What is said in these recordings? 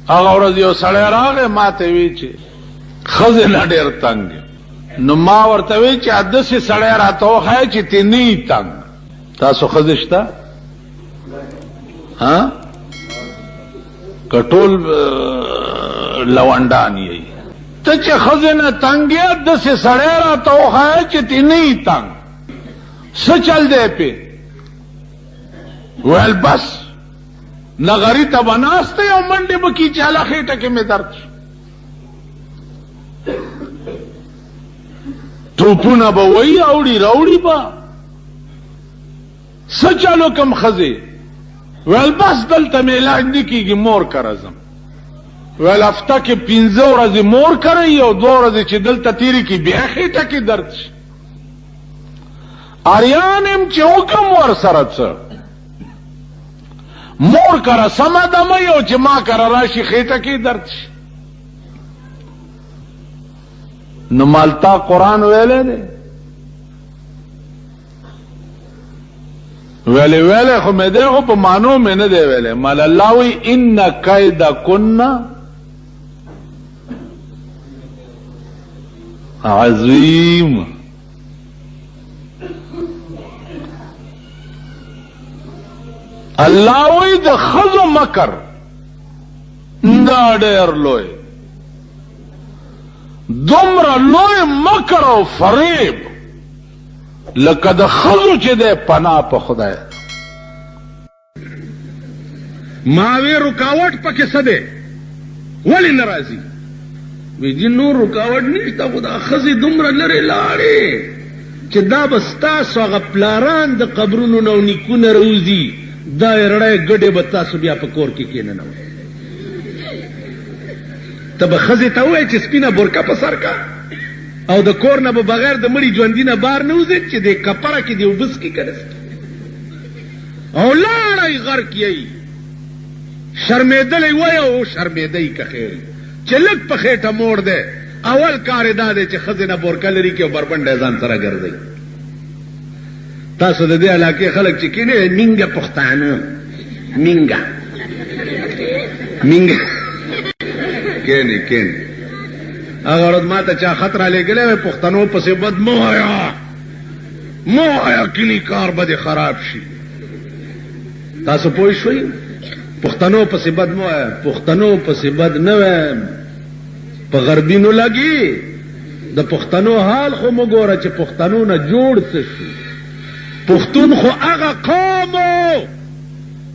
هغه ورځ یو سړی راغی ما ته وی چې ښځې نه ډېر تنګ نو ما ورته وی چې داسې سړی راته وښایه چې تی نه یي تنګ تاسو ښځې شته که ټول لونډان یې ته چې ښځې نه تنګ یې داسې سړی راته وښایه چې تی نه یي تنګ څه چل دی پې ویل بس نغری ته به ناسته یو منډې به کي چې هله خېټه کې مې درد شو توپونه به وایي اوړي راوړي به څه چل وکم ښځې ویل بس دلته مې علاج نه کېږي مور کره ځم ویل هفته کې 15 ورځې مور کره یي او 2 ورځې چې دلته تېرې کړي بیا خېټه کې درد شي اریان یم چې وکم ورسره څه مور کره سمه دمه یو چې ما کره راشي خېټه کې درد شي نو مالتا قرآن ویلے دے ویلے ویلے خو میں دے خو پا مانو میں نے دے ویلے مال اللہ وی ان قید کننا عظیم اللہ وی دا خزو مکر دا دیر لوئے دومره لوی مکر او فریب لکه د ښځو چې دی پناه په خدای ما وی رکاوټ پکې څه دی ولې نه راځي وی جی نور رکاوټ نشته خو دا ښځې دومره لرې لاړې چې دا به ستاسو هغه پلاران د قبرونو نه او نیکونه راوځي دا یې رړی ګډې به تاسو بیا په کور کې کېننوئ ته به ښځې ته ووایې چې سپینه برکه په سر کا او د کور نه به بغیر د مړي ژوندي نه بار نه وځې چې د کپره کې دې اوبه څکي که نه او لاړئ غرق یئ شرمېدلی وی او شرمېدئ که خیر چې لږ په خېټه موړ دی اول کار یې دا دی چې ښځې نه بورکه لري کړي او بربنډی ځان سره ګرځئ تاسو د دې علاقې خلک چې کینې مینګه پښتانه مینګه مینګه کینی کینی هغه ورځ ما ته چا خط را لېږلی وی پښتنو پسې بد مه وایه مه وایه کلي کار به دې خراب شي تاسو پوه شوئ پښتنو پسې بد مه وایه پښتنو پسې بد نه وایم په غربینو لګي د پښتنو حال خو مه ګوره چې پښتنو نه جوړ څه شو پښتون خو هغه قوم و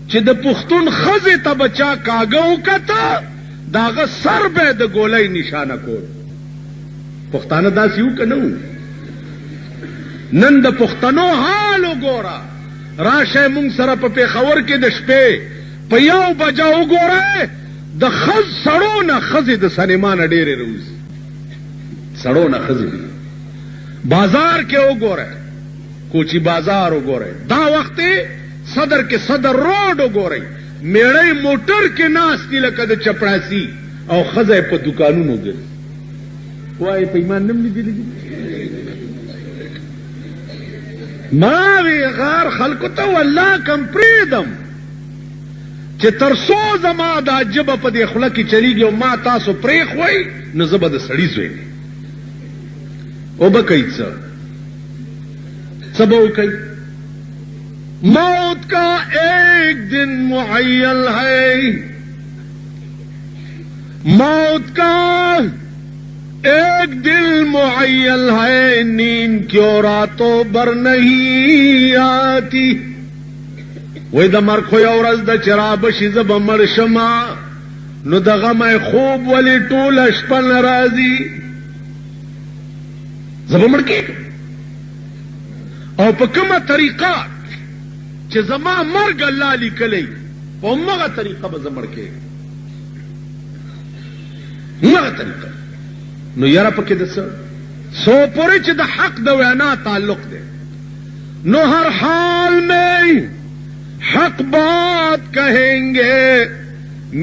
چې د پښتون ښځې ته به چا کاږه وکته داغه سر به د ګولۍ نشانه کول پښتانه داسې وو که نه وو نن د پښتنو حال وګوره راشه مونږ سره په پېښور کې د شپې په 1 بجه وګورئ د سړو نه ښځې د سنیمانه ډېرې راوځي سړو نه ښځې بازار کې وګورئ کوچی بازار وګورئ دا وخت صدر کې صدر روډ وګورئ میړی موټر کې ناستې لکه د چپړاسي او ښځه په دوکانونو ګرځي وایي په ایمان نم لیدلی دي ما وی غار خلکو ته والله کم پرېږدم چې تر څو زما دا ژبه په دې خوله کې چلیږي او ما تاسو پرېښوئ نو زه به د سړي زوی دی وبه کوئ څه به وکئ موت کا ایک دن معین ہے موت کا ایک دل معین ہے نیند کیوں راتوں بر نہیں آتی وی د مرګ خو یو ورځ د چې رابشي زه به مړ شمه نو د غمه خوب ولې ټوله شپه نه راځي زه به مړ کېږم او په کومه طریقه چې زما مرګ الله لیکلی په همغه طریقه به زه مړ کېږم همغه طریقه نو یاره پکې د څه سو پورې چې د حق د وینا تعلق دی نو هر حال میں حق بات کہیں گے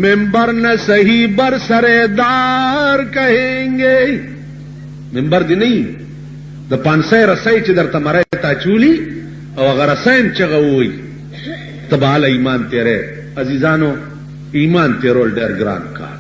ممبر نہ صحیح بر سردار کہیں گے ممبر دی نہیں د 500 رسۍ چې درته مری تا چولی او هغه رسۍ هم چغه ووایي ته به هله ایمان تېری عزیزانو ایمان تیرول ډېر ګران کار